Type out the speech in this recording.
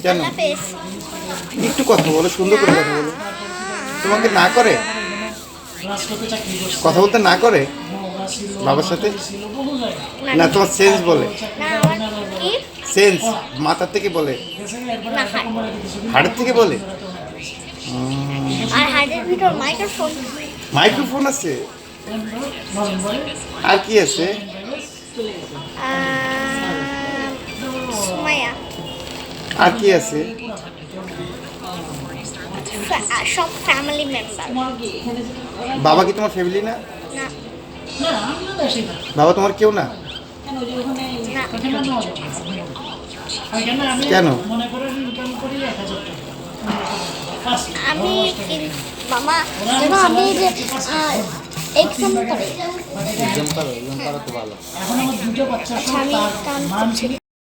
কেন? একটু কথা বলো, সুন্দর করে কথা বলো। তোমাকে না করে কথা বলতে না করে বাবার সাথে? না, তোমার সেন্স বলে। সেন্স মাথার থেকে বলে, হাড়ের থেকে বলে। আর হাড়ের ভিতর মাইক্রোফোন। মাইক্রোফোন আছে? আর কি আছে? সুমাইয়া। আর কি আছে? সব ফ্যামিলি মেম্বার। বাবা কি তোমার ফ্যামিলি না? না বাবা তোমার কেউ না? কেন? আমি মামা যেন আমি যে এক্সাম করে এক্সাম পারো তো ভালো। আচ্ছা আমি কাম করছি।